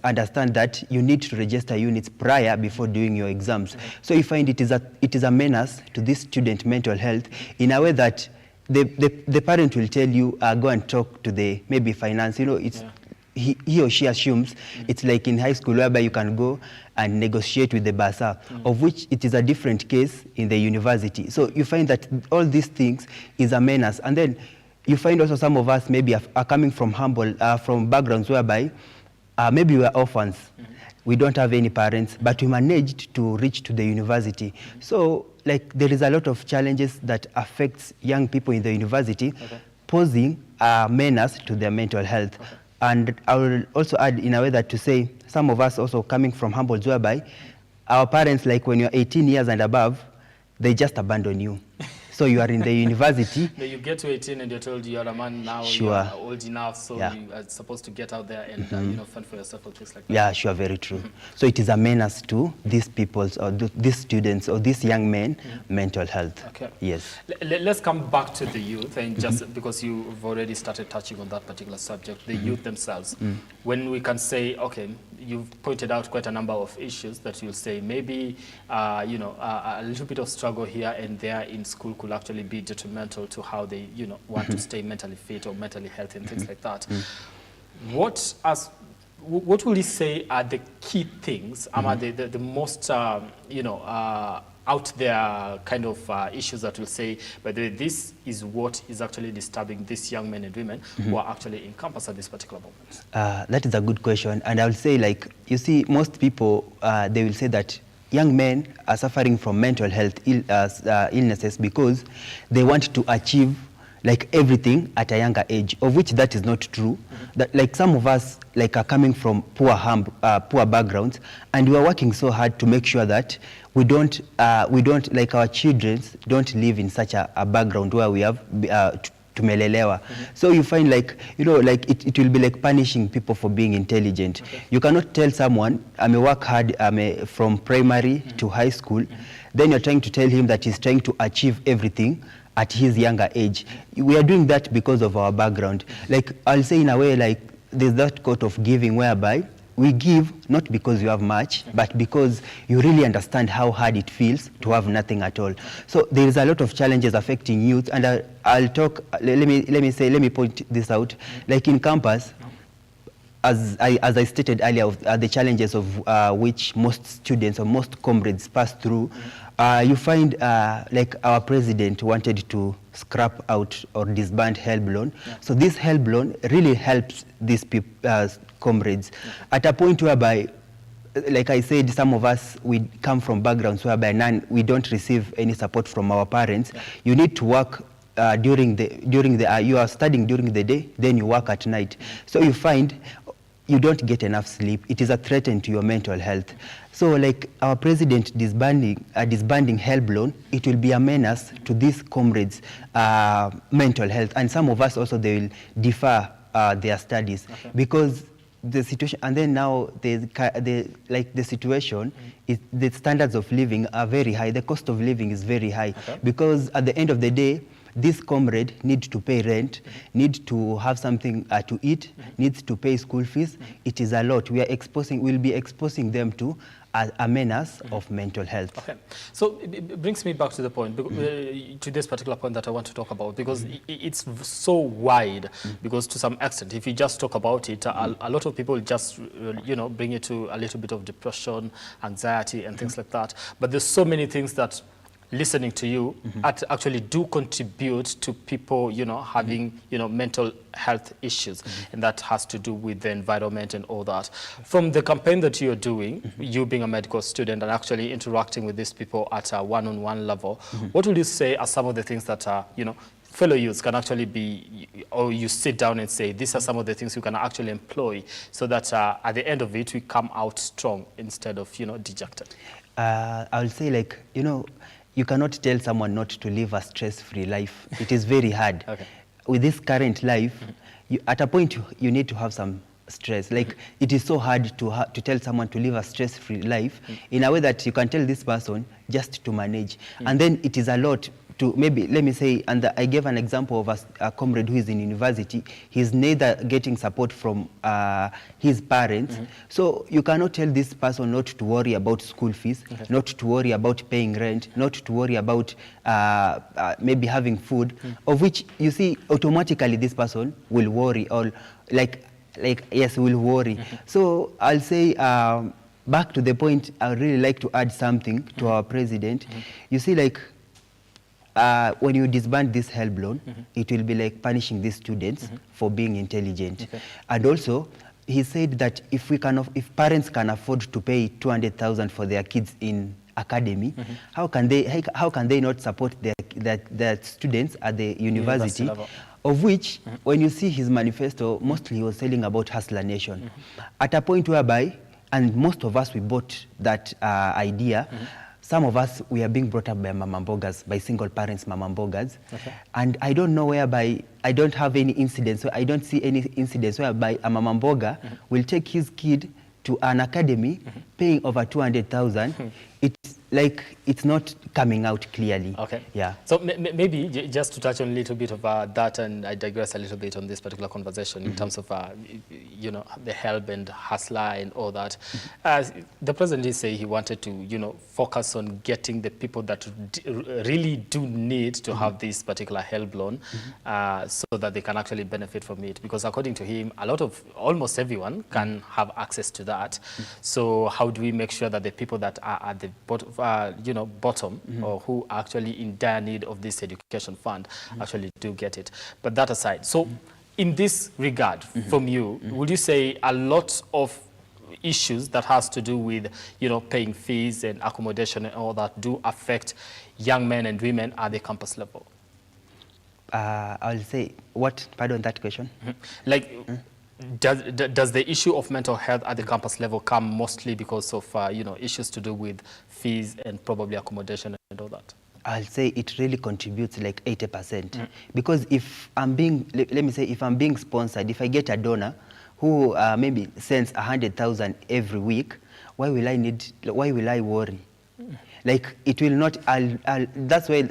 understand that you need to register units prior before doing your exams. So you find it is a menace to this student mental health in a way that the parent will tell you, go and talk to the maybe finance. You know, it's he or she assumes it's like in high school whereby you can go and negotiate with the bursar, of which it is a different case in the university. So you find that all these things is a menace. And then you find also some of us maybe are coming from from backgrounds whereby maybe we are orphans. We don't have any parents, but we managed to reach to the university. So like there is a lot of challenges that affects young people in the university, posing a menace to their mental health. And I will also add in a way that to say some of us also coming from households whereby our parents, like when you're 18 years and above, they just abandon you. So you are in the university. You get to 18 and you're told you're a man now, sure. You're old enough, so you are supposed to get out there and you know, fend for yourself or things like that. Yeah, sure, very true. So it is a menace to these people's or these students or these young men mental health. Okay. Yes. Let's come back to the youth, and just because you've already started touching on that particular subject, the youth themselves. When we can say, okay, you've pointed out quite a number of issues that you'll say maybe, you know, a little bit of struggle here and there in school could actually be detrimental to how they, you know, want to stay mentally fit or mentally healthy and things like that. What will you say are the key things, the most, you know, out there kind of issues that will say, but this is what is actually disturbing these young men and women who are actually in campus at this particular moment? That is a good question. And I will say, like, you see, most people, they will say that young men are suffering from mental health illnesses because they want to achieve like everything at a younger age, of which that is not true. That like some of us like are coming from poor backgrounds, and we are working so hard to make sure that we don't like our children don't live in such a background where we have tumelelewa. So you find like, you know, like it will be like punishing people for being intelligent. You cannot tell someone, I may work hard from primary to high school, then you're trying to tell him that he's trying to achieve everything at his younger age. We are doing that because of our background. Like I'll say in a way, like there's that quote of giving whereby we give not because you have much, but because you really understand how hard it feels to have nothing at all. So there is a lot of challenges affecting youth, and I'll talk. Let me point this out. Like in campus, as I stated earlier, the challenges of which most students or most comrades pass through. You find like our president wanted to scrap out or disband help loan. So this help loan really helps these people, comrades, at a point whereby, like I said, some of us, we come from backgrounds whereby we don't receive any support from our parents. You need to work you are studying during the day, then you work at night. So you find you don't get enough sleep. It is a threat to your mental health. So like our president disbanding help loan, it will be a menace to these comrades' mental health. And some of us also, they will defer their studies because the situation, and then now the situation is the standards of living are very high. The cost of living is very high because at the end of the day, this comrade needs to pay rent, needs to have something to eat, needs to pay school fees. It is a lot. We'll be exposing them to a menace of mental health. Okay. So it brings me back to the point, to this particular point that I want to talk about, because it's so wide, because to some extent, if you just talk about it, a lot of people just, you know, bring it to a little bit of depression, anxiety, and things like that. But there's so many things that listening to you actually do contribute to people, you know, having, you know, mental health issues, and that has to do with the environment and all that. From the campaign that you're doing, you being a medical student and actually interacting with these people at a one-on-one level, what would you say are some of the things that are, you know, fellow youths can actually be, or you sit down and say, these are some of the things you can actually employ so that at the end of it, we come out strong instead of, you know, dejected? I'll say, like, you know, you cannot tell someone not to live a stress-free life. It is very hard. With this current life, at a point, you need to have some stress. Like, it is so hard to tell someone to live a stress-free life in a way that you can tell this person just to manage. And then it is a lot to maybe, let me say, and I gave an example of a comrade who is in university. He's neither getting support from his parents. So you cannot tell this person not to worry about school fees, not to worry about paying rent, not to worry about maybe having food, of which, you see, automatically this person will worry, or yes, will worry. So I'll say, back to the point, I would really like to add something to our president. You see, like, when you disband this help loan, it will be like punishing these students for being intelligent. And also, he said that if parents can afford to pay 200,000 for their kids in academy, how can they not support their students at the university? Of which, when you see his manifesto, mostly he was telling about Hustler Nation. At a point whereby, and most of us, we bought that idea. Some of us, we are being brought up by mama mbogas, by single parents mama mbogas. And I don't know whereby, I don't have any incidents, I don't see any incidents whereby a mama mboga will take his kid to an academy paying over 200,000. It's like, it's not coming out clearly. Okay. Yeah. So maybe just to touch on a little bit of that, and I digress a little bit on this particular conversation in terms of, you know, the help and hustler and all that. The president did say he wanted to, you know, focus on getting the people that really do need to have this particular help loan, so that they can actually benefit from it. Because according to him, almost everyone can have access to that. So how do we make sure that the people that are at the bottom, or who are actually in dire need of this education fund actually do get it? But that aside, so in this regard, from you, would you say a lot of issues that has to do with, you know, paying fees and accommodation and all that do affect young men and women at the campus level? I'll say, what? Pardon that question? Like, does the issue of mental health at the campus level come mostly because of, you know, issues to do with fees and probably accommodation and all that? I'll say it really contributes like 80%. Because if I'm being, let me say, if I'm being sponsored, if I get a donor who maybe sends 100,000 every week, why will I worry? Like, it will not, that's when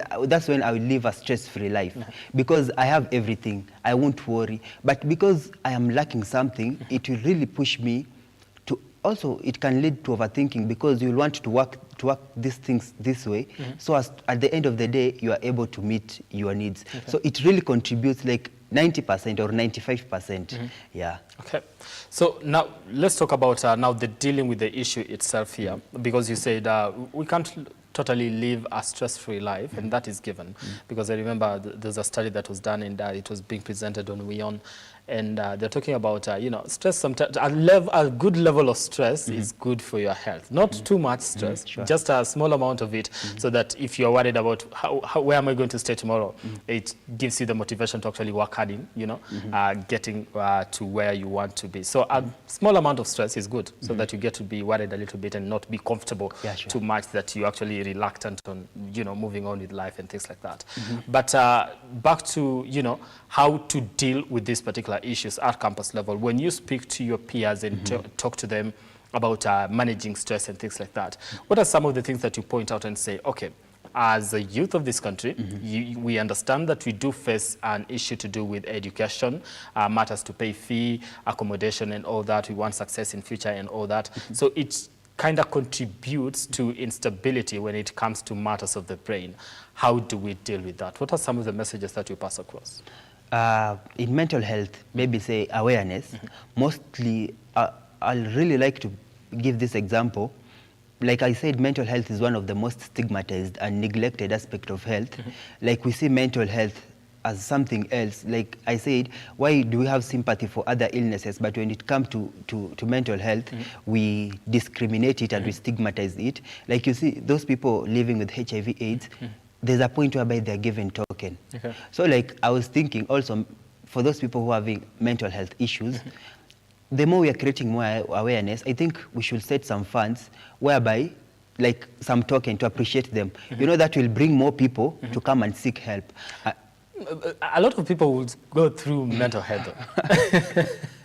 I will live a stress-free life. Because I have everything, I won't worry. But because I am lacking something, it will really push me to, also it can lead to overthinking, because you will want to work these things this way, so as at the end of the day, you are able to meet your needs. So it really contributes like 90% or 95%. Yeah. Okay. So now let's talk about now the dealing with the issue itself here, because you said we can't totally live a stress-free life, and that is given. Because I remember there's a study that was done, and it was being presented on WION, and they're talking about, you know, stress. Sometimes a good level of stress is good for your health. Not too much stress, just a small amount of it, so that if you're worried about where am I going to stay tomorrow, it gives you the motivation to actually work hard in, you know, getting to where you want to be. So a small amount of stress is good, so that you get to be worried a little bit and not be comfortable too much, that you actually reluctant on, you know, moving on with life and things like that. But back to, you know, how to deal with these particular issues at campus level. When you speak to your peers and talk to them about managing stress and things like that, what are some of the things that you point out and say, okay, as a youth of this country, we understand that we do face an issue to do with education, matters to pay fee, accommodation and all that. We want success in future and all that. So it kind of contributes to instability when it comes to matters of the brain. How do we deal with that? What are some of the messages that you pass across? In mental health, maybe say awareness, mostly I'll really like to give this example. Like I said, mental health is one of the most stigmatized and neglected aspect of health. Like we see mental health as something else. Like I said, why do we have sympathy for other illnesses, but when it comes to mental health, we discriminate it and we stigmatize it. Like you see, those people living with HIV/AIDS, there's a point whereby they're given token. So like I was thinking also, for those people who are having mental health issues, the more we are creating more awareness, I think we should set some funds whereby, like some token to appreciate them. You know, that will bring more people to come and seek help. A lot of people would go through mental health.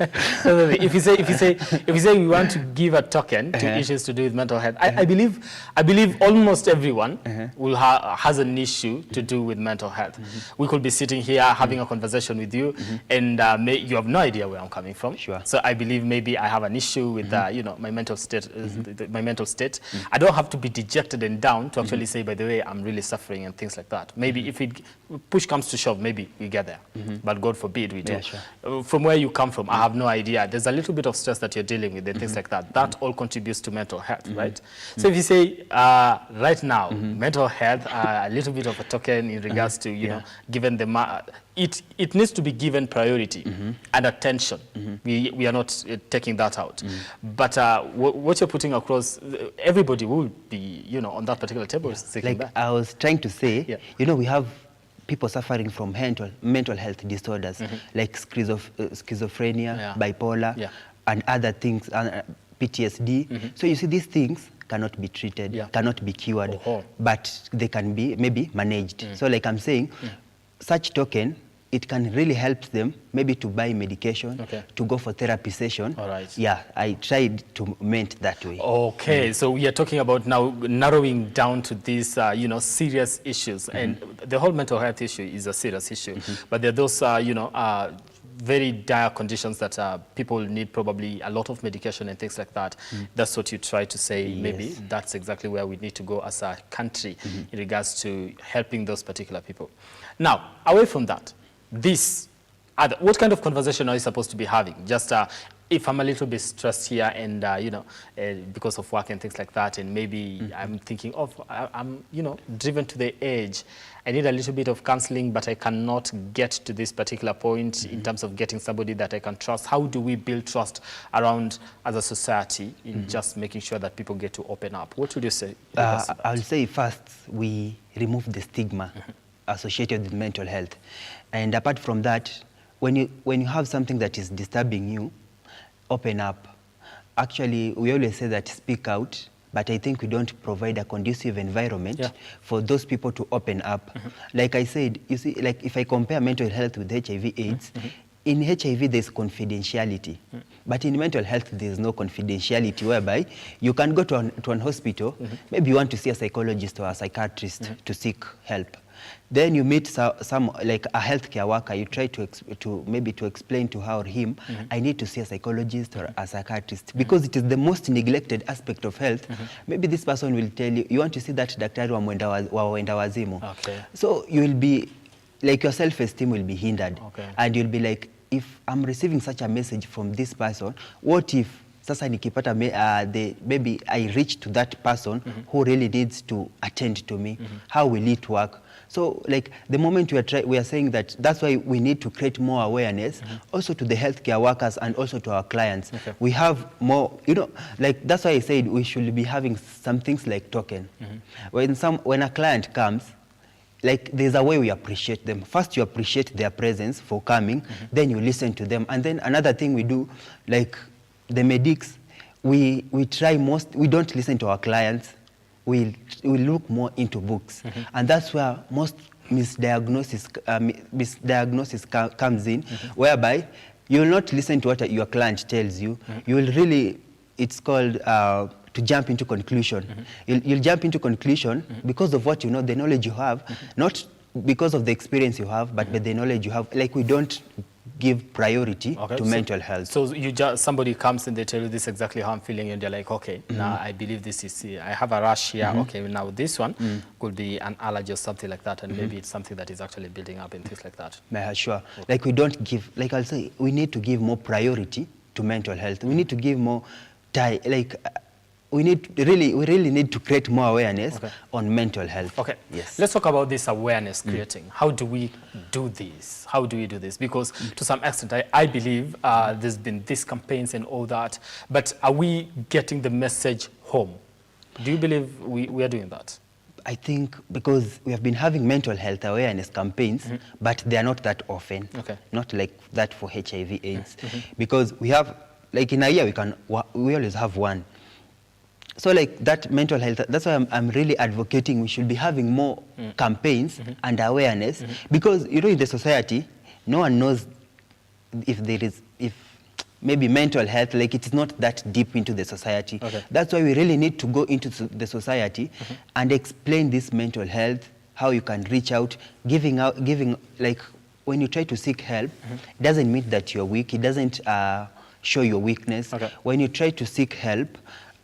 If you say we want to give a token to issues to do with mental health, I believe almost everyone has an issue to do with mental health. We could be sitting here having a conversation with you, and you have no idea where I'm coming from. Sure. So I believe maybe I have an issue with my mental state. My mental state. I don't have to be dejected and down to actually say, by the way, I'm really suffering and things like that. Maybe if push comes to shove, maybe we get there. But God forbid we do. Yeah, sure. From where you come from, I have no idea. There's a little bit of stress that you're dealing with and things like that. That all contributes to mental health, right? So if you say right now, mental health, a little bit of a token in regards to, you know, given the it needs to be given priority and attention. We are not taking that out. But what you're putting across, everybody will be, you know, on that particular table. Like that. I was trying to say, you know, we have people suffering from mental health disorders like schizophrenia, bipolar, and other things, PTSD. So you see, these things cannot be treated, cannot be cured, but they can be maybe managed. So like I'm saying, such token, it can really help them maybe to buy medication, to go for therapy session. All right. Yeah, I tried to meant that way. Okay, so we are talking about now narrowing down to these, you know, serious issues. And the whole mental health issue is a serious issue. But there are those, you know, very dire conditions that people need probably a lot of medication and things like that. That's what you try to say. Maybe that's exactly where we need to go as a country in regards to helping those particular people. Now, away from that, what kind of conversation are you supposed to be having? Just if I'm a little bit stressed here and, you know, because of work and things like that, and maybe I'm thinking of, I'm, you know, driven to the edge. I need a little bit of counseling, but I cannot get to this particular point in terms of getting somebody that I can trust. How do we build trust around as a society in just making sure that people get to open up? What would you say? I'll say first, we remove the stigma associated with mental health. And apart from that, when you have something that is disturbing you, open up. Actually, we always say that speak out, but I think we don't provide a conducive environment for those people to open up. Like I said, you see, like if I compare mental health with HIV/AIDS, in HIV there's confidentiality, but in mental health there's no confidentiality, whereby you can go to an hospital, maybe you want to see a psychologist or a psychiatrist to seek help. Then you meet some like a healthcare worker, you try to maybe explain to her or him, I need to see a psychologist or a psychiatrist, because it is the most neglected aspect of health. Maybe this person will tell you, you want to see that daktari wa wenda wazimu. So you will be, like your self-esteem will be hindered. And you'll be like, if I'm receiving such a message from this person, what if sasa nikipata maybe I reach to that person who really needs to attend to me? How will it work? So like the moment we are saying that, that's why we need to create more awareness also to the healthcare workers and also to our clients. We have more, you know, like that's why I said we should be having some things like token. When a client comes, like there's a way we appreciate them. First you appreciate their presence for coming, then you listen to them. And then another thing we do, like the medics, we don't listen to our clients. We look more into books. And that's where most misdiagnosis comes in, whereby you will not listen to what your client tells you. You will really, it's called to jump into conclusion. You'll jump into conclusion because of what you know, the knowledge you have, not because of the experience you have, but by the knowledge you have. Like we don't give priority to mental health. So somebody comes and they tell you this exactly how I'm feeling, and you're like, okay, now I believe this is, I have a rash here. Okay, now this one could be an allergy or something like that, and maybe it's something that is actually building up and things like that. Yeah, sure. Like we don't give, like I'll say, we need to give more priority to mental health. We need to give more we really need to create more awareness on mental health. Okay. Yes. Let's talk about this awareness creating. How do we do this? How do we do this? Because to some extent, I believe there's been these campaigns and all that, but are we getting the message home? Do you believe we are doing that? I think because we have been having mental health awareness campaigns, but they are not that often. Not like that for HIV/AIDS. Because we have, like in a year, we always have one. So like that mental health, that's why I'm really advocating we should be having more campaigns and awareness, because you know in the society, no one knows if maybe mental health, like it's not that deep into the society. Okay. That's why we really need to go into the society and explain this mental health, how you can reach out, giving like when you try to seek help, it doesn't mean that you're weak. It doesn't show your weakness. Okay. When you try to seek help,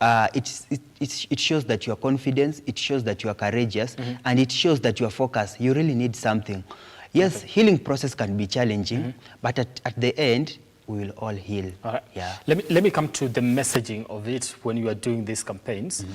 it shows that you are confident, it shows that you are courageous, and it shows that you are focused. You really need something. Yes, healing process can be challenging, but at the end, we will all heal. All right. Yeah. Let me come to the messaging of it when you are doing these campaigns.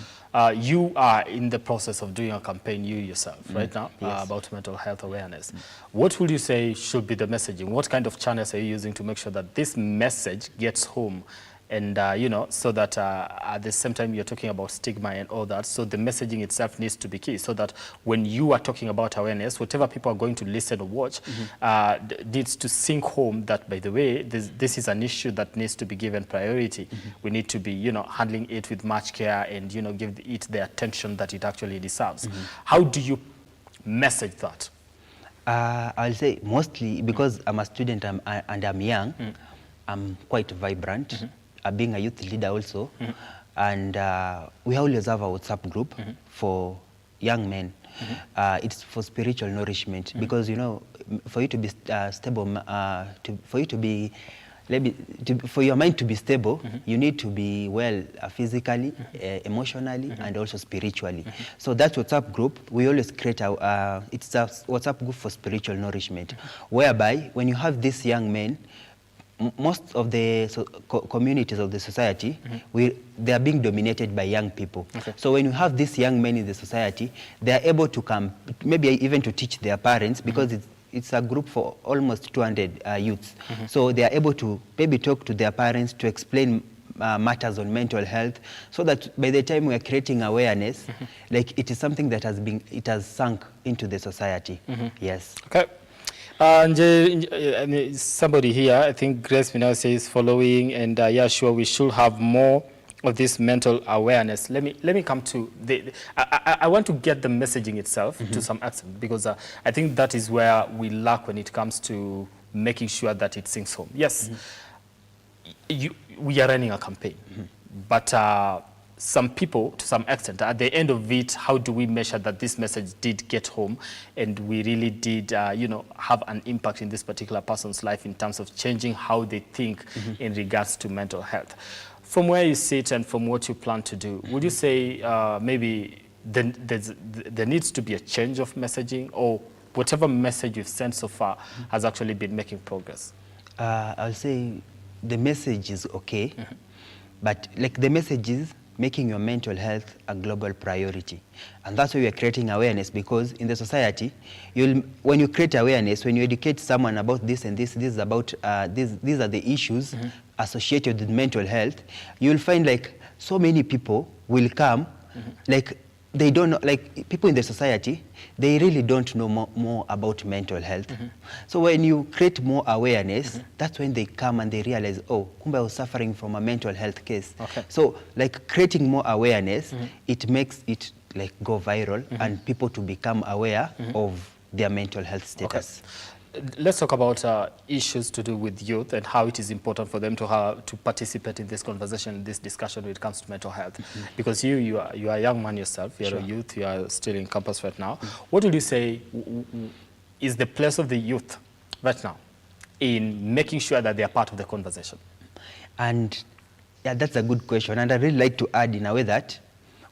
You are in the process of doing a campaign, you yourself, right now, Yes. about mental health awareness. What would you say should be the messaging? What kind of channels are you using to make sure that this message gets home? And, you know, so that at the same time you're talking about stigma and all that, so the messaging itself needs to be key, so that when you are talking about awareness, whatever people are going to listen or watch needs to sink home that, by the way, this is an issue that needs to be given priority. We need to be, you know, handling it with much care and, you know, give it the attention that it actually deserves. How do you message that? I'll say mostly because I'm a student and I'm young, I'm quite vibrant. Being a youth leader also, and we always have a WhatsApp group for young men. It's for spiritual nourishment because, you know, for you to be stable, for you to be, for your mind to be stable, you need to be well physically, emotionally, and also spiritually. So that WhatsApp group, we always create it's a WhatsApp group for spiritual nourishment, whereby when you have these young men, most of the communities of the society, they are being dominated by young people. Okay. So when you have these young men in the society, they are able to come, maybe even to teach their parents, because it's a group for almost 200 youths. So they are able to maybe talk to their parents to explain matters on mental health, so that by the time we are creating awareness, like it is something that it has sunk into the society. Yes. Okay. And somebody here, I think Grace Minau says following, and yeah, sure, we should have more of this mental awareness. Let me come to I want to get the messaging itself to some extent, because I think that is where we lack when it comes to making sure that it sinks home. Yes, we are running a campaign, but some people, to some extent, at the end of it, how do we measure that this message did get home and we really did, you know, have an impact in this particular person's life in terms of changing how they think in regards to mental health? From where you sit and from what you plan to do, would you say maybe there needs to be a change of messaging, or whatever message you've sent so far has actually been making progress? I'll say the message is okay, but like the message is making your mental health a global priority. And that's why we are creating awareness, because in the society, when you create awareness, when you educate someone about this and this is about, these are the issues associated with mental health, you'll find like so many people will come, like they don't know, like people in the society, they really don't know more about mental health. So when you create more awareness, that's when they come and they realize, oh, kumbe I was suffering from a mental health case. Okay. So like creating more awareness, it makes it like go viral and people to become aware of their mental health status. Okay. Let's talk about issues to do with youth and how it is important for them to participate in this conversation, this discussion when it comes to mental health. Because you are a young man yourself, you're a youth, you are still in campus right now. What would you say is the place of the youth right now in making sure that they are part of the conversation? And yeah, that's a good question. And I'd really like to add in a way that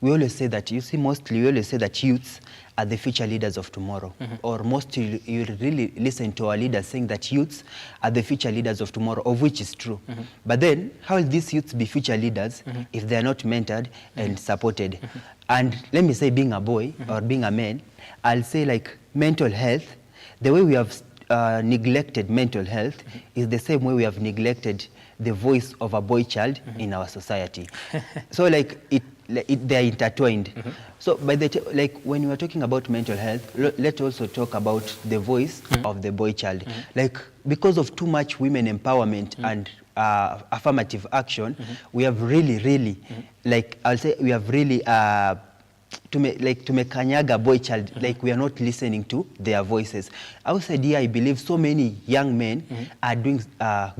we always say that, you see, mostly we always say that youths are the future leaders of tomorrow. Or mostly you really listen to our leaders saying that youths are the future leaders of tomorrow, of which is true. But then, how will these youths be future leaders if they are not mentored and supported? And let me say, being a boy or being a man, I'll say like mental health, the way we have neglected mental health is the same way we have neglected the voice of a boy child in our society. So like they are intertwined. So by like when we are talking about mental health, let's also talk about the voice of the boy child. Like because of too much women empowerment and affirmative action, we have really, like I'll say we have really tumekanyaga boy child, like we are not listening to their voices. Outside here, I believe so many young men are doing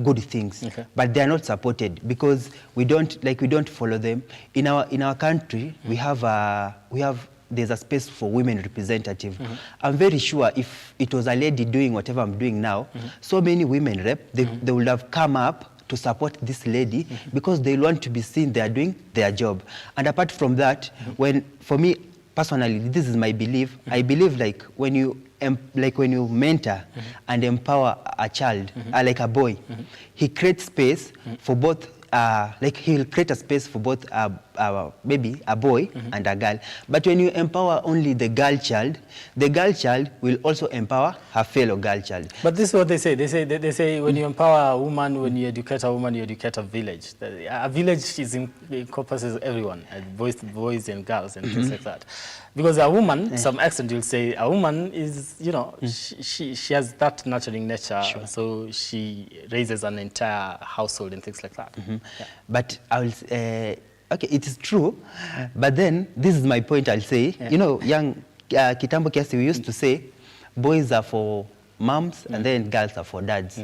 good things, but they are not supported because we don't follow them. In our country, we have there's a space for women representative. I'm very sure if it was a lady doing whatever I'm doing now, so many women rep, they would have come up to support this lady because they want to be seen they are doing their job. And apart from that, for me personally, this is my belief. I believe like when you mentor and empower a child, like a boy, he creates space for both. He'll create a space for both maybe a boy and a girl. But when you empower only the girl child will also empower her fellow girl child. But this is what they say. They say when you empower a woman, when you educate a woman, you educate a village. A village encompasses everyone, boys and girls and things like that. Because a woman, to some extent, you'll say a woman is, she has that nurturing nature, so she raises an entire household and things like that. But I will okay, it is true, but then this is my point. I'll say, young kitambo kiasi, we used to say boys are for moms and then girls are for dads.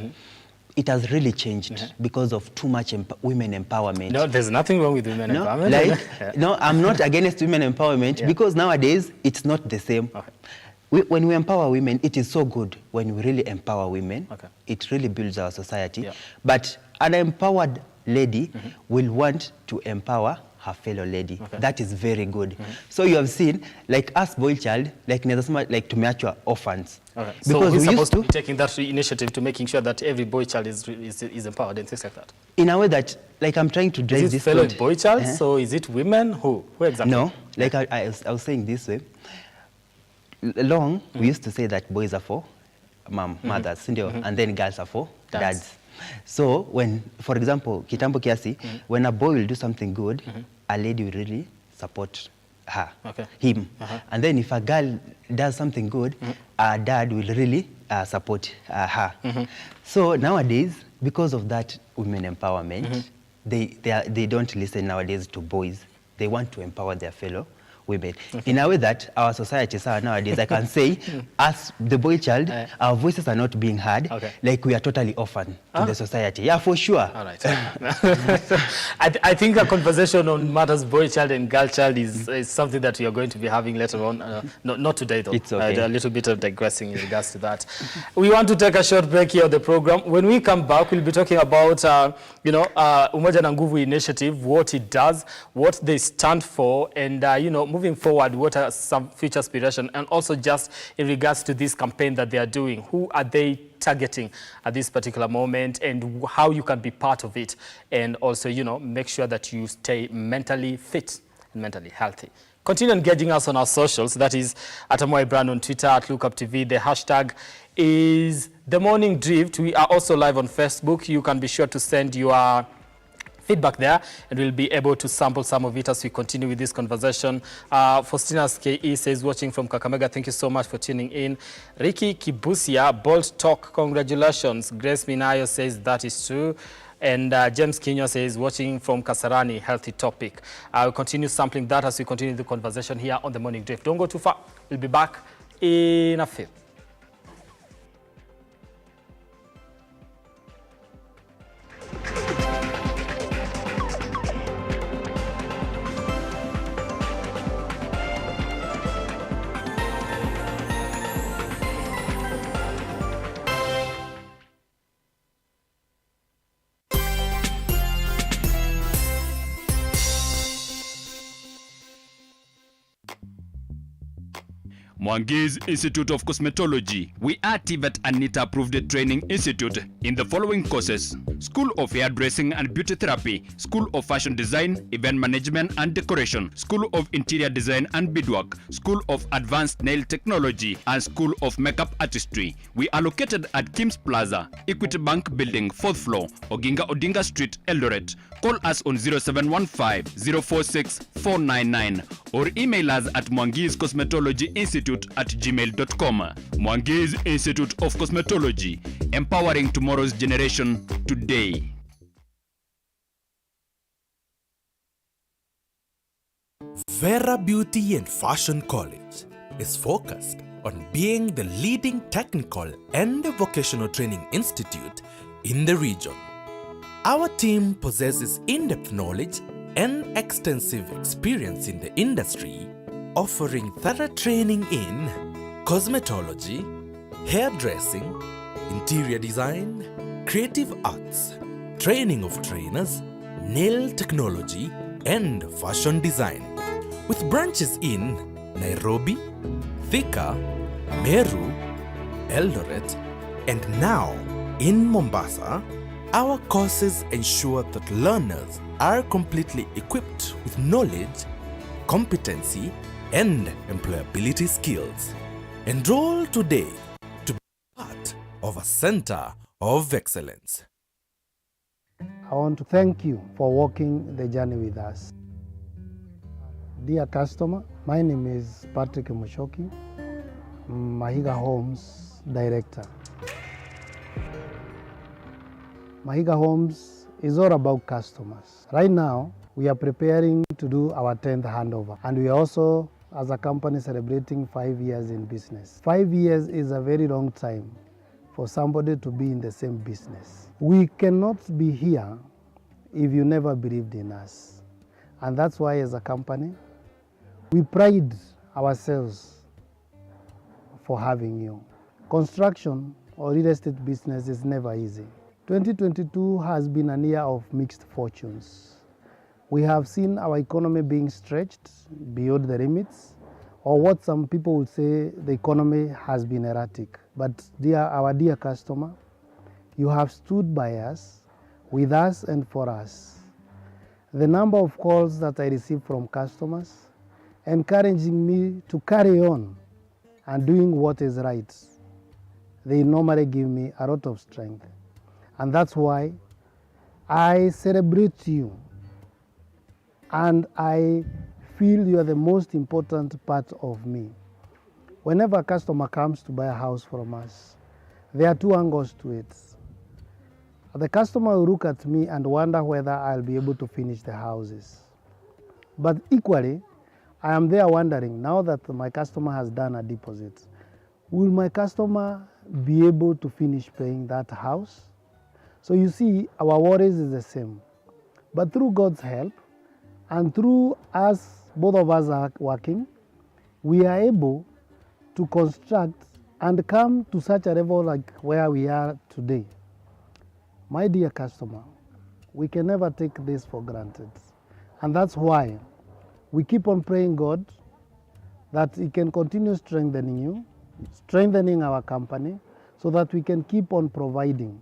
It has really changed because of too much women empowerment. No, there's nothing wrong with women empowerment. No, I'm not against women empowerment because nowadays it's not the same. When we empower women, it is so good. When we really empower women, it really builds our society. But an empowered lady will want to empower her fellow lady. That is very good. So you have seen, like us boy child, like tumeachwa orphans. Because so we're supposed to be taking that initiative to making sure that every boy child is empowered and things like that. In a way that, like I'm trying to drive this fellow boy child, so is it women? Who exactly? No, like I was saying this way. Long, we used to say that boys are for mothers, and then girls are for dads. So when, for example, kitambo kiasi, when a boy will do something good, a lady will really support him. And then if a girl does something good, a dad will really support her. So nowadays, because of that women empowerment, they don't listen nowadays to boys. They want to empower their fellow women. In a way that our societies are nowadays, I can say, as the boy child, our voices are not being heard, like we are totally orphan to the society. Yeah, for sure. All right. I think a conversation on matters boy child and girl child is something that we are going to be having later on. Not today, though. It's okay. A little bit of digressing in regards to that. We want to take a short break here on the program. When we come back, we'll be talking about, Umoja na Nguvu initiative, what it does, what they stand for, and, moving forward, what are some future aspirations, and also just in regards to this campaign that they are doing, who are they targeting at this particular moment, and how you can be part of it, and also, make sure that you stay mentally fit and mentally healthy. Continue engaging us on our socials. That is at Amwai brand on Twitter, at Lookuptv. The hashtag is The Morning Drift. We are also live on Facebook. You can be sure to send your feedback there, and we'll be able to sample some of it as we continue with this conversation. Faustina's KE says, watching from Kakamega, thank you so much for tuning in. Ricky Kibusia, Bold Talk, congratulations. Grace Minayo says, that is true. And James Kinyo says, watching from Kasarani, healthy topic. I'll continue sampling that as we continue the conversation here on The Morning Drift. Don't go too far. We'll be back in a few. Mwangi's Institute of Cosmetology. We are TVET and NITA approved training institute in the following courses: School of Hairdressing and Beauty Therapy, School of Fashion Design, Event Management and Decoration, School of Interior Design and Beadwork, School of Advanced Nail Technology, and School of Makeup Artistry. We are located at Kim's Plaza, Equity Bank Building, 4th floor, Oginga Odinga Street, Eldoret. Call us on 0715-046-499 or email us at Mwangi's Cosmetology Institute at gmail.com. Mwangi's Institute of Cosmetology, empowering tomorrow's generation today. Vera Beauty and Fashion College is focused on being the leading technical and vocational training institute in the region. Our team possesses in-depth knowledge and extensive experience in the industry, offering thorough training in cosmetology, hairdressing, interior design, creative arts, training of trainers, nail technology, and fashion design. With branches in Nairobi, Thika, Meru, Eldoret, and now in Mombasa, our courses ensure that learners are completely equipped with knowledge, competency, and employability skills. Enroll today to be part of a center of excellence. I want to thank you for walking the journey with us. Dear customer, my name is Patrick Mushoki, Mahiga Homes Director. Mahiga Homes is all about customers. Right now, we are preparing to do our 10th handover, and we are also, as a company, celebrating 5 years in business. 5 years is a very long time for somebody to be in the same business. We cannot be here if you never believed in us. And that's why, as a company, we pride ourselves for having you. Construction or real estate business is never easy. 2022 has been a year of mixed fortunes. We have seen our economy being stretched beyond the limits, or what some people would say the economy has been erratic. But our dear customer, you have stood by us, with us and for us. The number of calls that I receive from customers encouraging me to carry on and doing what is right, they normally give me a lot of strength. And that's why I celebrate you, and I feel you are the most important part of me. Whenever a customer comes to buy a house from us, there are two angles to it. The customer will look at me and wonder whether I'll be able to finish the houses. But equally, I am there wondering, now that my customer has done a deposit, will my customer be able to finish paying that house? So you see, our worries is the same. But through God's help, and through us, both of us are working, we are able to construct and come to such a level like where we are today. My dear customer, we can never take this for granted. And that's why we keep on praying God that He can continue strengthening you, strengthening our company, so that we can keep on providing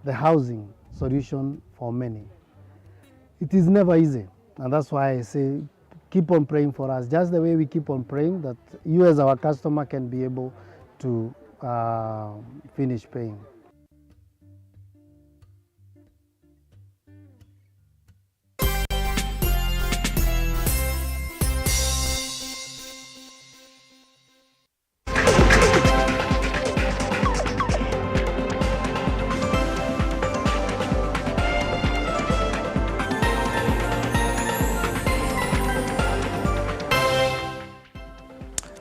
the housing solution for many. It is never easy, and that's why I say keep on praying for us, just the way we keep on praying that you as our customer can be able to finish paying.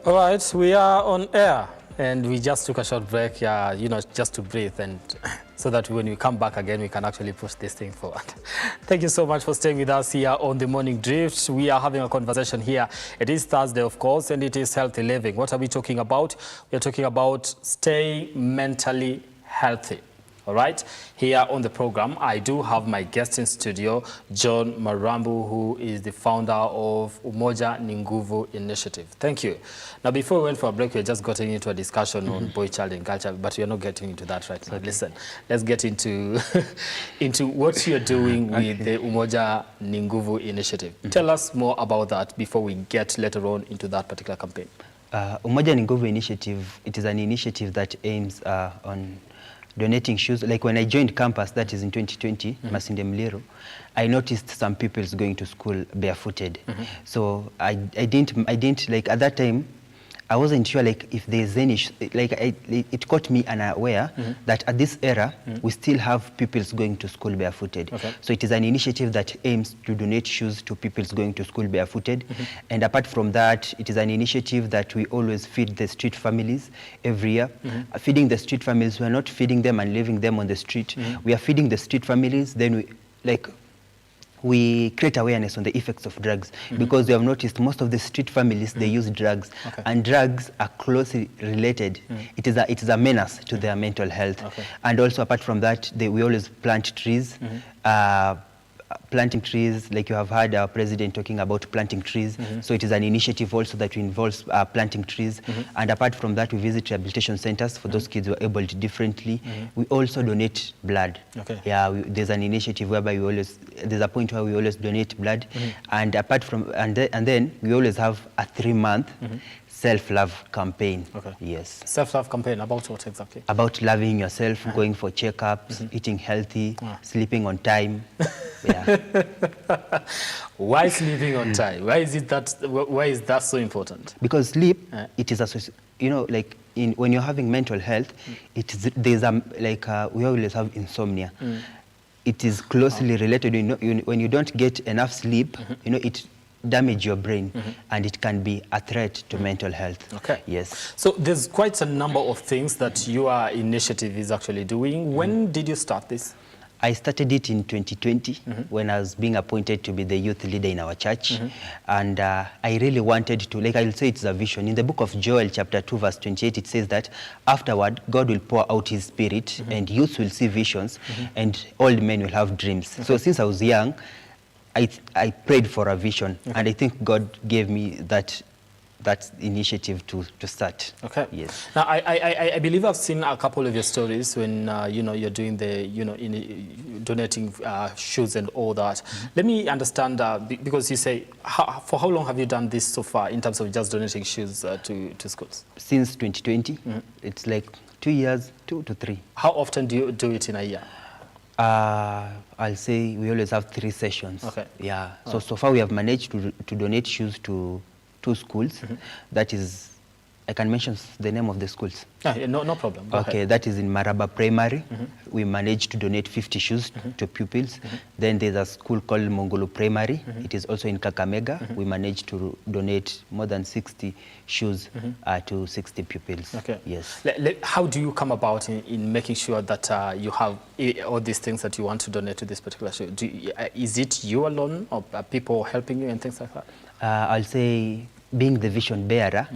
All right, we are on air, and we just took a short break, just to breathe, and so that when we come back again, we can actually push this thing forward. Thank you so much for staying with us here on The Morning Drift. We are having a conversation here. It is Thursday, of course, and it is healthy living. What are we talking about? We are talking about staying mentally healthy. All right, here on the program, I do have my guest in studio, John Marambu, who is the founder of Umoja ni Nguvu Initiative. Thank you. Now, before we went for a break, we just gotten into a discussion on boy child and girl child, but we are not getting into that right now. Listen, let's get into into what you're doing with the Umoja ni Nguvu Initiative. Tell us more about that before we get later on into that particular campaign. Umoja ni Nguvu Initiative, it is an initiative that aims on donating shoes. Like when I joined campus, that is in 2020, Masinde Mlero, I noticed some people going to school barefooted. So I didn't like, at that time, I wasn't sure like if there's any it caught me unaware that at this era we still have pupils going to school barefooted. Okay. So it is an initiative that aims to donate shoes to pupils going to school barefooted. And apart from that, it is an initiative that we always feed the street families every year. Feeding the street families, we are not feeding them and leaving them on the street. We are feeding the street families, then we create awareness on the effects of drugs, because we have noticed most of the street families, they use drugs, and drugs are closely related. It is a menace to their mental health. And also apart from that, we always plant trees. Planting trees, like you have heard our president talking about planting trees. So it is an initiative also that involves planting trees. And apart from that, we visit rehabilitation centers for those kids who are able to differently. We also donate blood. Yeah, there's an initiative whereby there's a point where we always donate blood. And apart from, and then we always have a 3-month self-love campaign. Yes. Self-love campaign, about what exactly? About loving yourself, going for checkups, eating healthy, sleeping on time. Yeah. Why sleeping on time? Why is that so important? Because sleep, it is like when you're having mental health, we always have insomnia. It is closely related. When you don't get enough sleep, it damage your brain, and it can be a threat to mental health. Yes. So there's quite a number of things that your initiative is actually doing. When did you start this? I started it in 2020 when I was being appointed to be the youth leader in our church. And I really wanted to, like I'll say it's a vision. In the book of Joel chapter 2 verse 28, it says that afterward God will pour out his spirit and youth will see visions and old men will have dreams. So since I was young, I prayed for a vision, and I think God gave me that initiative to start. Yes. Now I believe I've seen a couple of your stories when you're doing the donating shoes and all that. Let me understand because you say for how long have you done this so far in terms of just donating shoes to schools? Since 2020. It's like 2 years, 2 to 3. How often do you do it in a year? I'll say we always have 3 sessions. Yeah. So far we have managed to donate shoes to 2 schools. That is, I can mention the name of the schools. No problem. Go ahead. That is in Maraba Primary. We managed to donate 50 shoes to pupils. Then there's a school called Mongolo Primary. It is also in Kakamega. We managed to donate more than 60 shoes to 60 pupils. Yes. How do you come about in making sure that you have all these things that you want to donate to this particular shoe? Is it you alone, or are people helping you and things like that? I'll say, being the vision bearer,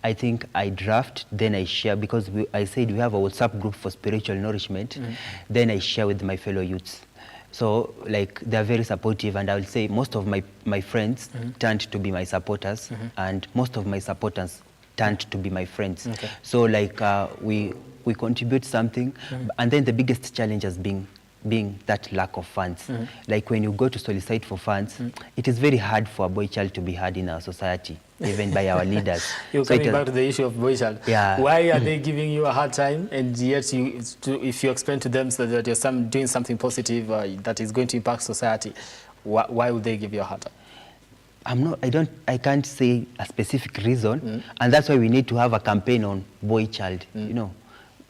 I think I draft, then I share, because I said we have a WhatsApp group for spiritual nourishment, then I share with my fellow youths. So like they're very supportive, and I will say most of my friends turned to be my supporters, and most of my supporters turned to be my friends. So like we contribute something, and then the biggest challenge has been that lack of funds. Like when you go to solicit for funds, it is very hard for a boy child to be heard in our society, even by our leaders. You're coming back to the issue of boy child. Yeah. Why are they giving you a hard time? And yet, if you explain to them so that you're doing something positive that is going to impact society, why would they give you a hard time? I can't say a specific reason, and that's why we need to have a campaign on boy child.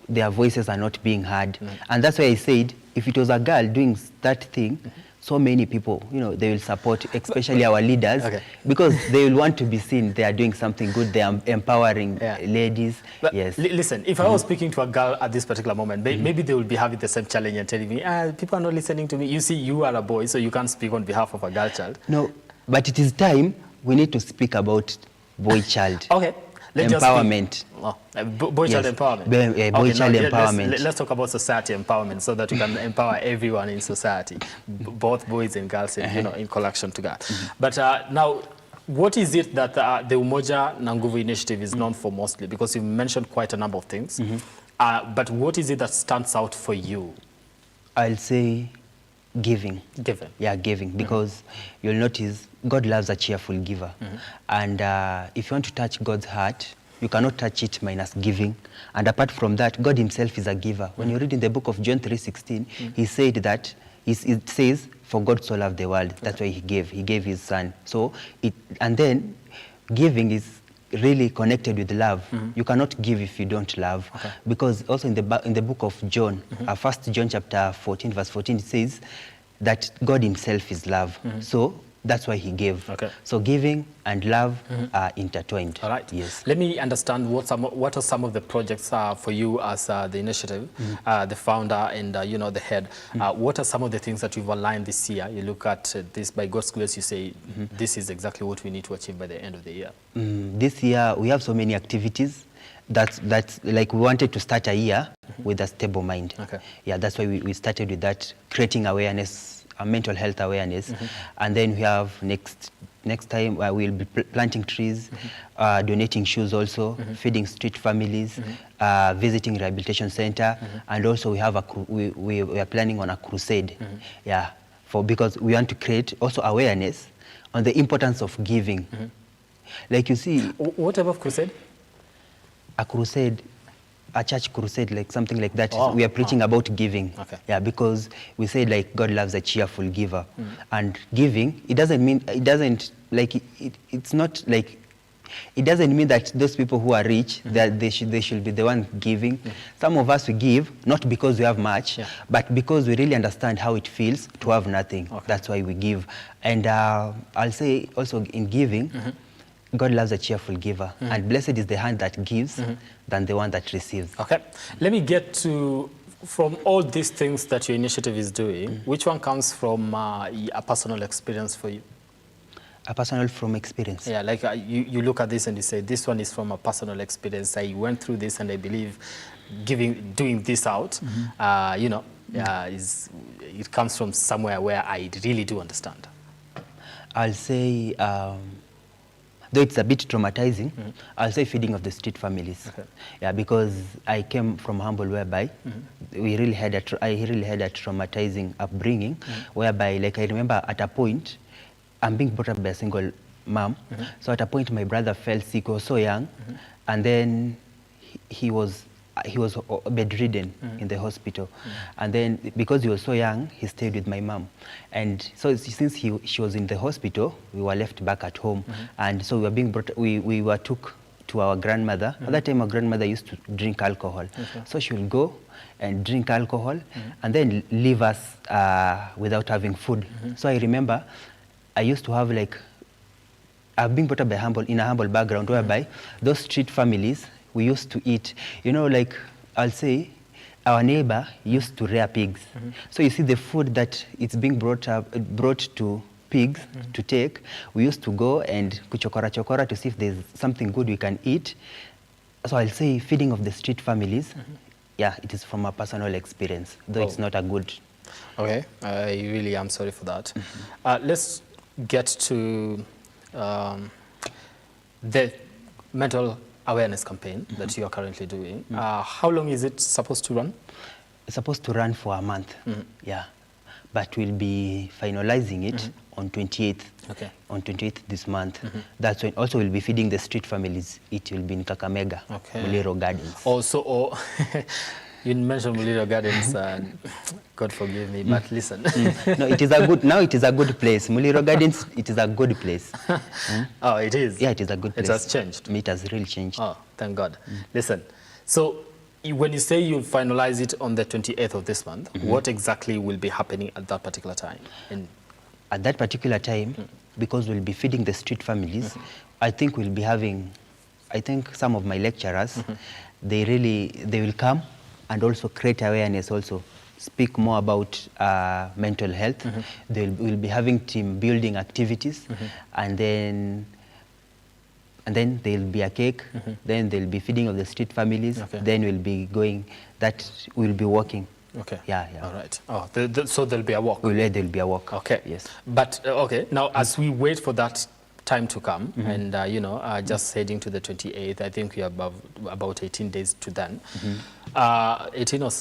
Their voices are not being heard, and that's why I said if it was a girl doing that thing, so many people, they will support, especially our leaders, because they will want to be seen. They are doing something good. They are empowering ladies. But yes. Listen, if I was speaking to a girl at this particular moment, maybe they will be having the same challenge and telling me, people are not listening to me. You see, you are a boy, so you can't speak on behalf of a girl child. No, but it is time we need to speak about boy child. Empowerment. Boy child empowerment. Boy child empowerment. Let's talk about society empowerment, so that we can empower everyone in society, both boys and girls, in collection together. But now, what is it that the Umoja na Nguvu initiative is known for mostly? Because you've mentioned quite a number of things. But what is it that stands out for you? I'll say giving. Giving. Yeah, giving. Because you'll notice God loves a cheerful giver. And if you want to touch God's heart, you cannot touch it minus giving. And apart from that, God himself is a giver. When you read in the book of John 3:16, he said that, it says, for God so loved the world. That's why he gave his son. So, and then giving is really connected with love. You cannot give if you don't love. Because also in the book of John, 1 John chapter 14 verse 14, it says that God himself is love. So that's why he gave. So giving and love are intertwined. All right. Yes. Let me understand what are some of the projects for you as the initiative, the founder and the head. What are some of the things that you've aligned this year? You look at this by God's grace, you say this is exactly what we need to achieve by the end of the year. This year we have so many activities. That's like we wanted to start a year with a stable mind. Yeah, that's why we started with that, creating awareness, mental health awareness, and then we have next time we'll be planting trees, donating shoes also, feeding street families, visiting rehabilitation center, and also we have we are planning on a crusade. Yeah, because we want to create also awareness on the importance of giving. Like you see, what type of crusade? A crusade, a church crusade, like something like that. We are preaching about giving. Yeah, because we say like God loves a cheerful giver, and giving, it doesn't mean it's not like, it doesn't mean that those people who are rich that they should be the one giving. Some of us we give not because we have much, but because we really understand how it feels to have nothing. That's why we give. And I'll say also in giving, God loves a cheerful giver, and blessed is the hand that gives than the one that receives. Okay, let me get to, from all these things that your initiative is doing, which one comes from a personal experience for you? A personal from experience? Yeah, like you look at this and you say, this one is from a personal experience. I went through this and I believe doing this out, it comes from somewhere where I really do understand. I'll say, though it's a bit traumatizing, I'll say feeding of the street families. Yeah, because I came from humble whereby I really had a traumatizing upbringing, whereby, like, I remember at a point, I'm being brought up by a single mom. So at a point, my brother fell sick. He was so young, and then he was bedridden in the hospital. And then because he was so young, he stayed with my mom. And so since she was in the hospital, we were left back at home. And so we were being brought, we were took to our grandmother. At that time, our grandmother used to drink alcohol. So she would go and drink alcohol and then leave us without having food. So I remember I used to have, like, I've been brought up in a humble background whereby those street families, we used to eat, like, I'll say, our neighbor used to rear pigs. So you see the food that it's being brought to pigs to take, we used to go and kuchokora to see if there's something good we can eat. So I'll say feeding of the street families, yeah, it is from a personal experience, though it's not a good. Okay, I really am sorry for that. Let's get to the mental awareness campaign that you are currently doing. How long is it supposed to run? It's supposed to run for a month, yeah. But we'll be finalizing it on 28th. On 28th this month. That's when also we'll be feeding the street families. It will be in Kakamega, Muliro Gardens. Also, you mentioned Muliro Gardens, and God forgive me, but listen. No, it is a good place. Muliro Gardens, it is a good place. Oh, it is? Yeah, it is a good place. It has changed? It has really changed. Oh, thank God. Listen, so when you say you finalize it on the 28th of this month, what exactly will be happening at that particular time? At that particular time, because we'll be feeding the street families, I think we'll be having, some of my lecturers, they will come and also create awareness, also speak more about mental health. We'll be having team building activities, and then there'll be a cake, then there'll be feeding of the street families, then we'll be going, that we'll be walking. Okay. Yeah. All right. Oh, so there'll be a walk? There'll be a walk. Okay. Yes. But, okay, now as we wait for that time to come, and, just heading to the 28th, I think we are about 18 days to then. 18 or,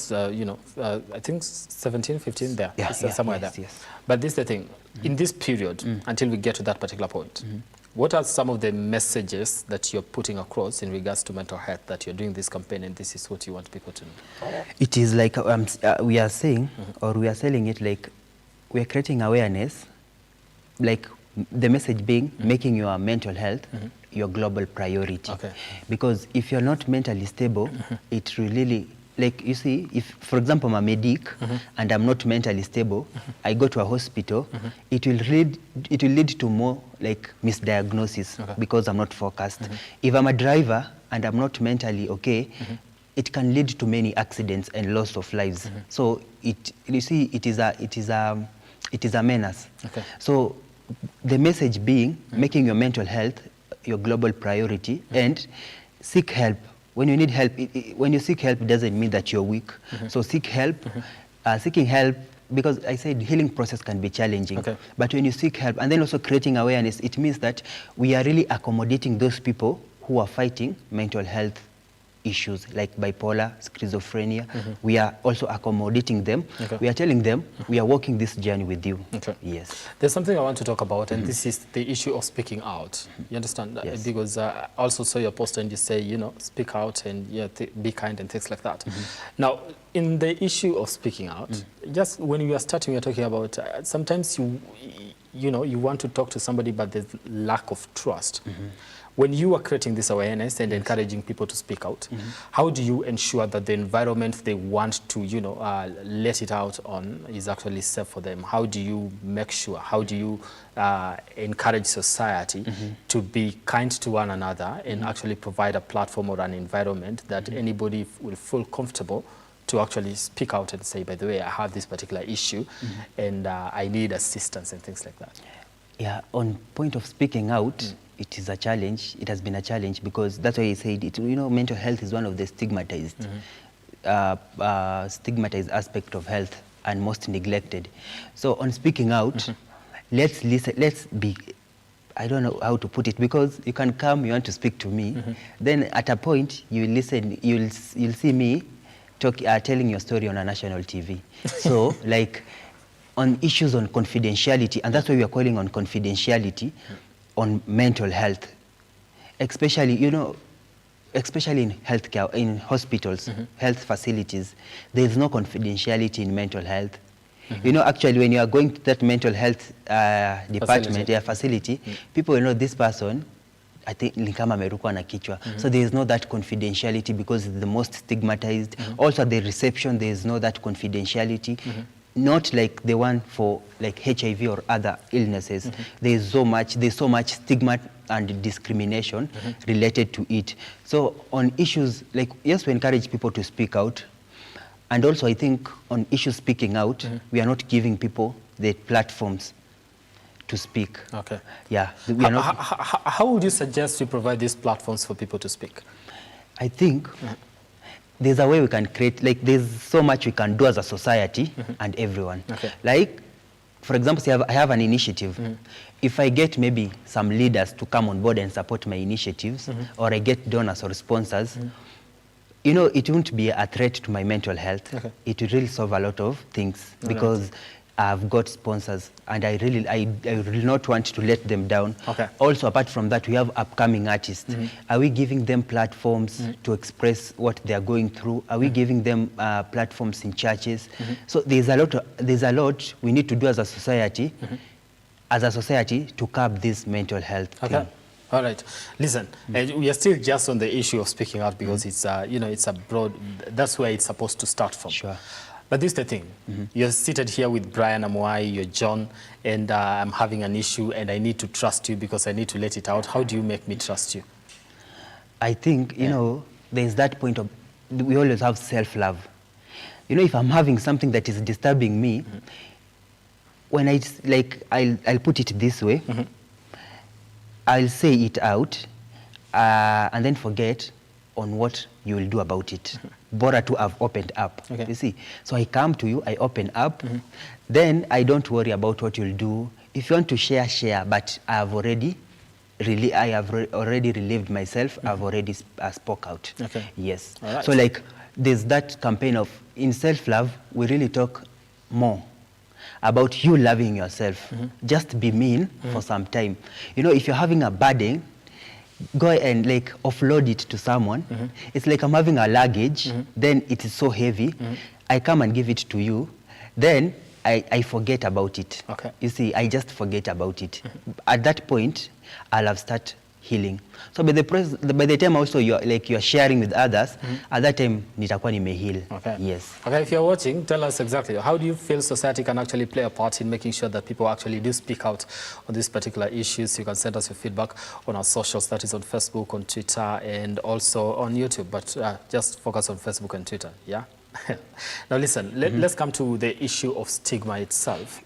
I think 17, 15 there, somewhere there. Yes. But this is the thing, in this period, until we get to that particular point, what are some of the messages that you're putting across in regards to mental health, that you're doing this campaign and this is what you want people to know? It is like we are saying, or we are selling it like we are creating awareness. Like The message being making your mental health your global priority. Okay. Because if you're not mentally stable, it really, like you see, if for example I'm a medic and I'm not mentally stable, I go to a hospital, it will lead to more like misdiagnosis because I'm not focused. If I'm a driver and I'm not mentally okay, it can lead to many accidents and loss of lives. So you see, it is a menace. Okay. So the message being making your mental health your global priority and seek help. When you need help, when you seek help, it doesn't mean that you're weak. So seek help. Seeking help, because I said healing process can be challenging. Okay. But when you seek help, and then also creating awareness, it means that we are really accommodating those people who are fighting mental health issues like bipolar, schizophrenia. We are also accommodating them. Okay. We are telling them we are walking this journey with you. Okay. Yes. There's something I want to talk about, and this is the issue of speaking out. You understand? Yes. Because I also saw your post and you say, you know, speak out and be kind and things like that. Now, in the issue of speaking out, just when you are starting, you're talking about sometimes you know, you want to talk to somebody, but there's lack of trust. When you are creating this awareness and encouraging people to speak out, how do you ensure that the environment they want to, you know, let it out on is actually safe for them? How do you make sure? How do you encourage society to be kind to one another and actually provide a platform or an environment that anybody will feel comfortable to actually speak out and say, by the way, I have this particular issue and I need assistance and things like that? Yeah, on point of speaking out, it is a challenge. It has been a challenge because that's why I said it. You know, mental health is one of the stigmatized aspect of health and most neglected. So on speaking out, let's listen. Let's be. I don't know how to put it, because you can come, you want to speak to me, then at a point you listen. You'll see me telling your story on a national TV. So like on issues on confidentiality, and that's why we are calling on confidentiality. On mental health, especially, you know, especially in healthcare, in hospitals, health facilities, there is no confidentiality in mental health. You know, actually, when you are going to that mental health department, facility, people will know this person, I think, ni kama amerukwa na kichwa. So there is no that confidentiality because it's the most stigmatized. Also, the reception, there is no that confidentiality. Not like the one for like HIV or other illnesses. There's so much stigma and discrimination related to it. So on issues like, yes, we encourage people to speak out, and also I think on issues speaking out, we are not giving people the platforms to speak. Okay. Yeah. We are not. How would you suggest we provide these platforms for people to speak? I think there's a way we can create, like there's so much we can do as a society and everyone. Okay. Like, for example, say I have an initiative. If I get maybe some leaders to come on board and support my initiatives, or I get donors or sponsors, you know, it won't be a threat to my mental health. Okay. It will really solve a lot of things because I've got sponsors and I really not want to let them down. Okay. Also, apart from that, we have upcoming artists. Are we giving them platforms to express what they are going through? Are we giving them platforms in churches? So there's a lot we need to do as a society, to curb this mental health thing. All right. Listen, we are still just on the issue of speaking out because it's you know, it's a broad. That's where it's supposed to start from. Sure. But this is the thing. You're seated here with Brian Amwai, you're John, and I'm having an issue and I need to trust you because I need to let it out. How do you make me trust you? I think, you know, there's that point of, we always have self-love. You know, if I'm having something that is disturbing me, when I'll put it this way, I'll say it out and then forget on what you will do about it. Bora to have opened up. Okay. You see, so I come to you, I open up, then I don't worry about what you'll do. If you want to share, but I have already relieved myself. I've already spoke out. Okay. Yes. All right. So like there's that campaign of, in self-love, we really talk more about you loving yourself. Just be mean for some time. You know, if you're having a burden, go and like offload it to someone. It's like I'm having a luggage, then it is so heavy. I come and give it to you. Then I forget about it. Okay. You see, I just forget about it. At that point, I'll have started healing. So by the time also you're sharing with others, at that time nitakuwa nimeheal. Okay. Yes. Okay, if you're watching, tell us exactly how do you feel society can actually play a part in making sure that people actually do speak out on these particular issues. You can send us your feedback on our socials, that is on Facebook, on Twitter, and also on YouTube. But just focus on Facebook and Twitter. Yeah. Now listen. Let's come to the issue of stigma itself.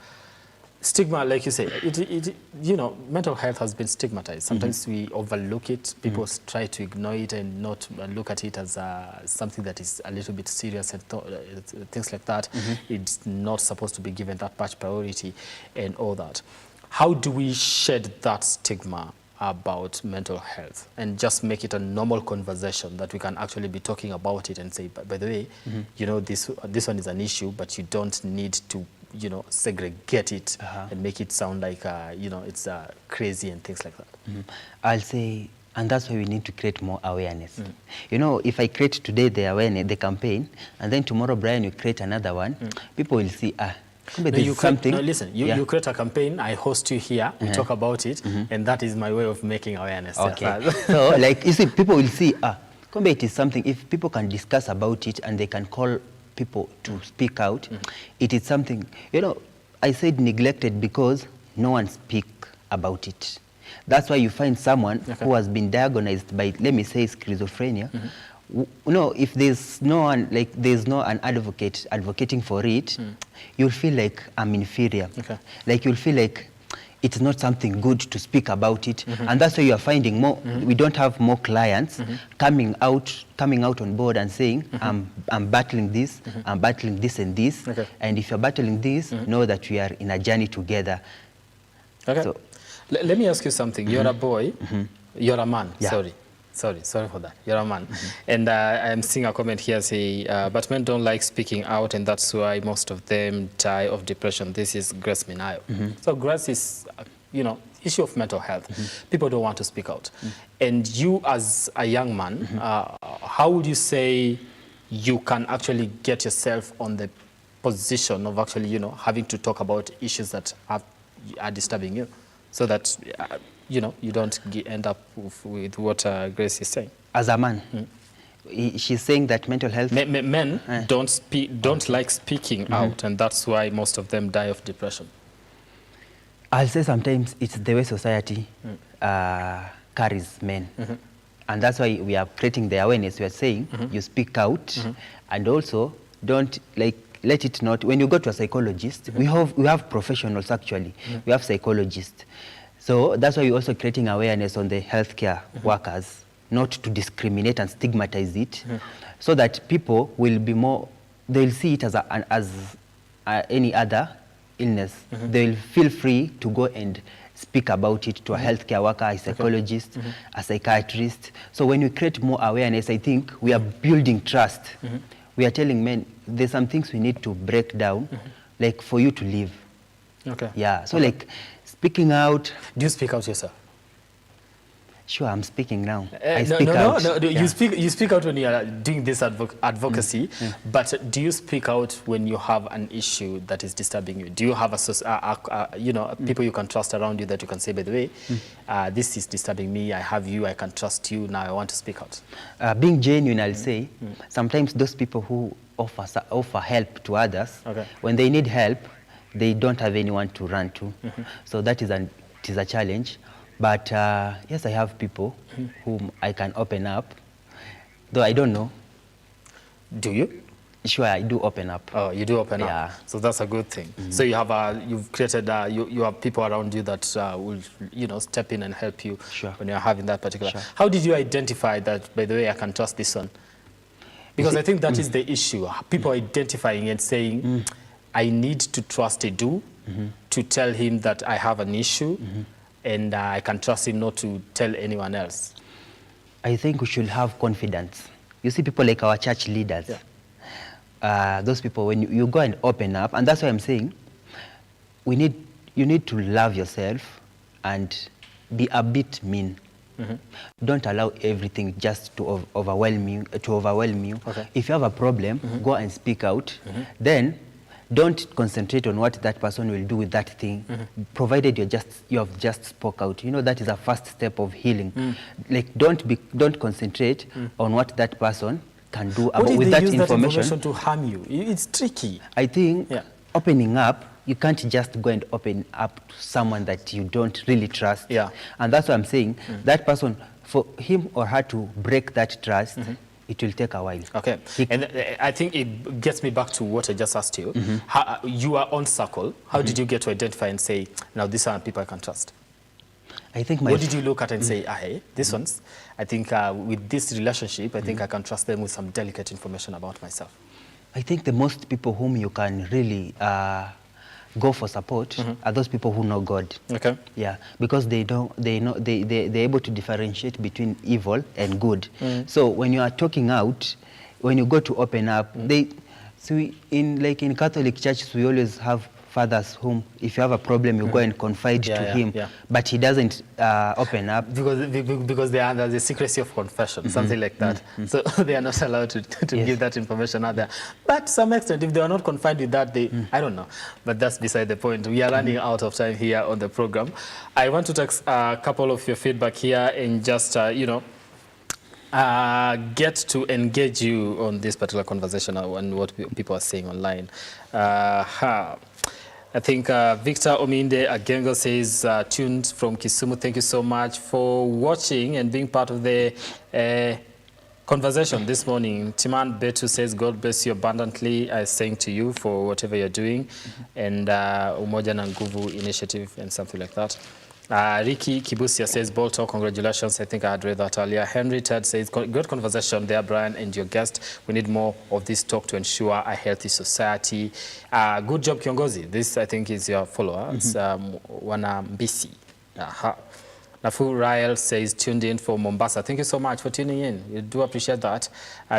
Stigma, like you say, you know, mental health has been stigmatized. Sometimes we overlook it. People try to ignore it and not look at it as something that is a little bit serious and things like that. It's not supposed to be given that much priority and all that. How do we shed that stigma about mental health and just make it a normal conversation that we can actually be talking about it and say, by the way, you know, this one is an issue, but you don't need to, you know, segregate it and make it sound like, you know, it's crazy and things like that. I'll say, and that's why we need to create more awareness. You know, if I create today the awareness, the campaign, and then tomorrow, Brian, you create another one, people will see, something. No, listen, you create a campaign, I host you here, we talk about it, and that is my way of making awareness. Okay. So, like, you see, people will see, Kumbe, it is something, if people can discuss about it and they can call people to speak out, it is something, you know, I said neglected because no one speak about it. That's why you find someone who has been diagnosed by, let me say, schizophrenia. You know, if there's no one, like there's no an advocate advocating for it, you'll feel like I'm inferior. Like you'll feel like it's not something good to speak about it, and that's why you are finding more. We don't have more clients coming out on board and saying, I'm battling this, I'm battling this and this, and if you're battling this, know that we are in a journey together. Okay. So, let me ask you something. You're a boy. You're a man. Yeah. Sorry for that. You're a man. And I am seeing a comment here say, but men don't like speaking out, and that's why most of them die of depression. This is Grace Minayo. So Grace is, you know, issue of mental health. People don't want to speak out. And you as a young man, how would you say you can actually get yourself on the position of actually, you know, having to talk about issues that are disturbing you, so that you know, you don't end up with what Grace is saying? As a man, she's saying that mental health... Men don't like speaking out, and that's why most of them die of depression. I'll say sometimes it's the way society carries men. And that's why we are creating the awareness. We are saying you speak out, and also don't let it not... When you go to a psychologist, we have professionals actually. We have psychologists. So that's why we're also creating awareness on the healthcare workers, not to discriminate and stigmatize it, so that people will be more, they'll see it as any other illness. They'll feel free to go and speak about it to a healthcare worker, a psychologist, a psychiatrist. So when we create more awareness, I think we are building trust. We are telling men, there's some things we need to break down, like for you to live. Yeah, so like, speaking out. Do you speak out yourself? Sure, I'm speaking now. I speak out. No. Yeah. You speak out when you are doing this advocacy, but do you speak out when you have an issue that is disturbing you? Do you have you know, people you can trust around you that you can say, by the way, this is disturbing me, I have you, I can trust you, now I want to speak out? Being genuine, I'll say, sometimes those people who offer help to others, when they need help, they don't have anyone to run to. So that is it is a challenge. But yes, I have people whom I can open up, though I don't know. Do you? Sure, I do open up. Oh, you do open up. So that's a good thing. So you have you've created you have people around you that will, you know, step in and help you when you're having that particular. How did you identify that, by the way, I can trust this one? Because I think that is the issue. People identifying and saying, I need to trust Edu to tell him that I have an issue, and I can trust him not to tell anyone else. I think we should have confidence. You see people like our church leaders. Those people, when you go and open up, and that's why I'm saying, you need to love yourself and be a bit mean. Don't allow everything just to overwhelm you. If you have a problem, go and speak out. Then don't concentrate on what that person will do with that thing, provided you have just spoke out. You know, that is a first step of healing. Like, don't concentrate on what that person can do What if with they that use information. that information to harm you? It's tricky. I think Yeah. opening up, you can't just go and open up to someone that you don't really trust. Yeah. And that's what I'm saying. That person, for him or her to break that trust, it will take a while. Okay, and I think it gets me back to what I just asked you. How, you are on Circle. How did you get to identify and say, now these are people I can trust? I think What did you look at and say, hey, this one's, I think with this relationship, I think I can trust them with some delicate information about myself? I think the most people whom you can really go for support are those people who know God. Okay. Yeah, because they're able to differentiate between evil and good. So when you are talking out, when you go to open up, in Catholic churches we always have fathers whom, if you have a problem, you go and confide to him, but he doesn't open up. Because they are under the secrecy of confession, something like that. So they are not allowed to give that information out there. But to some extent, if they are not confined with that, I don't know. But that's beside the point. We are running out of time here on the program. I want to take a couple of your feedback here and just, get to engage you on this particular conversation and what people are saying online. I think Victor Ominde Agengo says, tuned from Kisumu, thank you so much for watching and being part of the conversation this morning. Timan Betu says, God bless you abundantly, saying to you for whatever you're doing, and Umoja na Nguvu initiative and something like that. Ricky Kibusia says, Bolto, congratulations. I think I had read that earlier. Henry Ted says, good conversation there, Brian, and your guest. We need more of this talk to ensure a healthy society. Good job, Kiongozi. This, I think, is your follower. It's Wana Mbisi. Nafu Rael says, tuned in for Mombasa. Thank you so much for tuning in. You do appreciate that.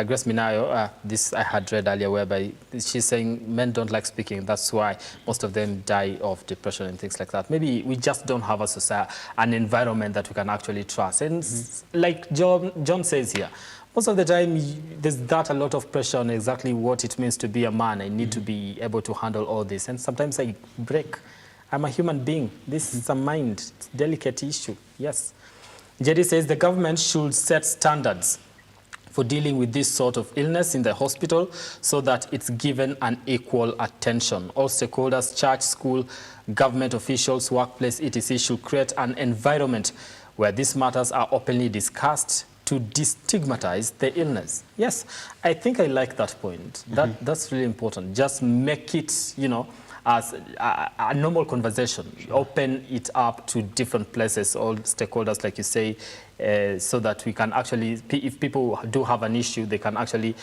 Grace Minayo, this I had read earlier, whereby she's saying men don't like speaking. That's why most of them die of depression and things like that. Maybe we just don't have a society, an environment that we can actually trust. And like John says here, most of the time, there's a lot of pressure on exactly what it means to be a man. I need to be able to handle all this. And sometimes I break. I'm a human being. This is a mind. It's a delicate issue. Yes. Jerry says the government should set standards for dealing with this sort of illness in the hospital so that it's given an equal attention. All stakeholders, church, school, government officials, workplace, etc. should create an environment where these matters are openly discussed to destigmatize the illness. Yes, I think I like that point. That's really important. Just make it, as a normal conversation. Open it up to different places, all stakeholders, like you say, so that we can actually, if people do have an issue, they can actually,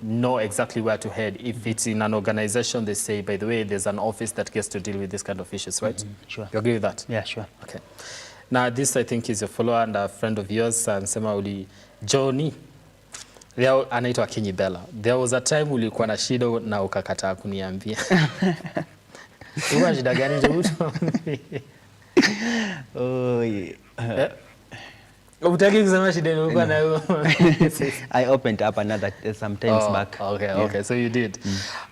know exactly where to head. If it's in an organization, they say, by the way, there's an office that gets to deal with this kind of issues, right? Sure. You agree with that? Yeah, sure. Okay. Now, this, I think, is a follower and a friend of yours, and Sema Uli Johnny. Leo anaitwa Kinyi Bella. There was a time ulikuwa na shida na ukakataa kuniambia. Uwa shida gani ndio Oh, yeah. Utaki kusema shida ulikuwa nayo. I opened up another some times back. Okay, Yeah. okay, so you did.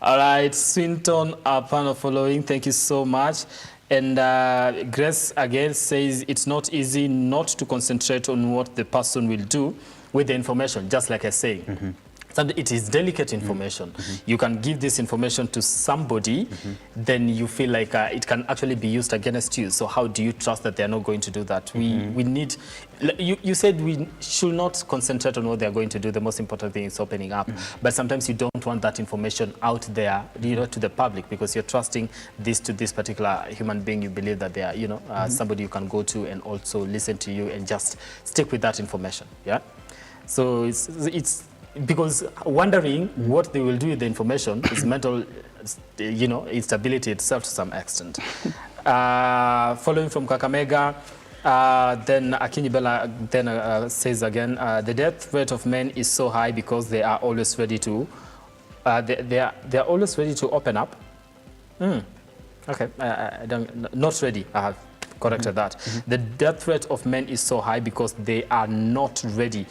All right, Swinton Apano following, thank you so much. And Grace again says it's not easy not to concentrate on what the person will do with the information, just like I say. It is delicate information. You can give this information to somebody, then you feel like it can actually be used against you. So how do you trust that they're not going to do that? We need, you said we should not concentrate on what they're going to do. The most important thing is opening up. But sometimes you don't want that information out there, to the public, because you're trusting this to this particular human being. You believe that they are, somebody you can go to and also listen to you and just stick with that information. Yeah. So it's because wondering what they will do with the information is mental, instability itself to some extent. Following from Kakamega, then Akinyi Bella then says again, the death rate of men is so high because they are always ready to, they are always ready to open up. Okay, not ready. corrected that. The death rate of men is so high because they are not ready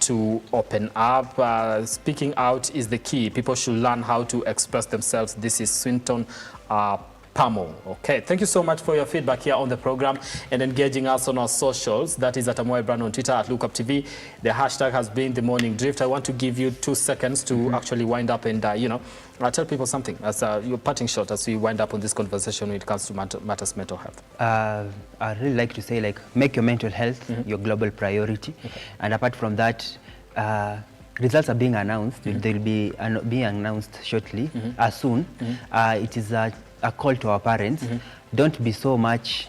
to open up. Speaking out is the key. People should learn how to express themselves. This is Swinton Pamo. Okay, thank you so much for your feedback here on the program and engaging us on our socials. That is at Amwai brand on Twitter, at Lookuptv. The hashtag has been The Morning Drift. I want to give you 2 seconds to actually wind up and, you know, tell people something as your parting shot as we wind up on this conversation when it comes to matters mental health. I'd really like to say, like, make your mental health your global priority. And apart from that, results are being announced. They'll be being announced shortly, soon. It is a call to our parents. Don't be so much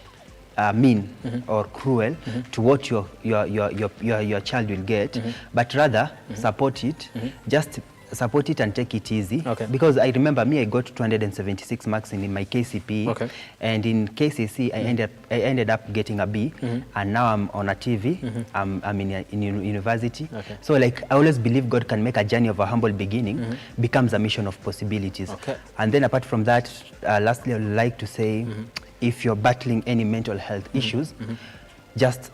mean or cruel to what your child will get, but rather support it. Just support it and take it easy. Because I remember I got 276 marks in my KCPE, and in KCC I ended up getting a B, and now I'm on a TV. I'm in university. So like I always believe God can make a journey of a humble beginning becomes a mission of possibilities. And then apart from that, lastly I would like to say, if you're battling any mental health issues, just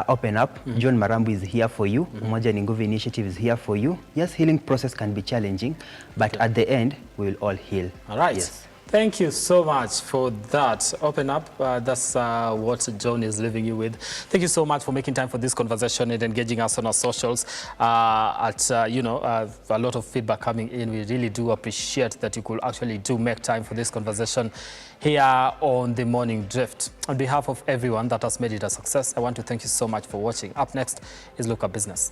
open up. John Marambu is here for you. Umoja ni Nguvu Initiative is here for you. Yes, healing process can be challenging, but at the end, we will all heal. All right. Yes. Thank you so much for that. Open up. That's what John is leaving you with. Thank you so much for making time for this conversation and engaging us on our socials. You know, a lot of feedback coming in. We really do appreciate that you could actually make time for this conversation here on The Morning Drift. On behalf of everyone that has made it a success, I want to thank you so much for watching. Up next is Look Up Business.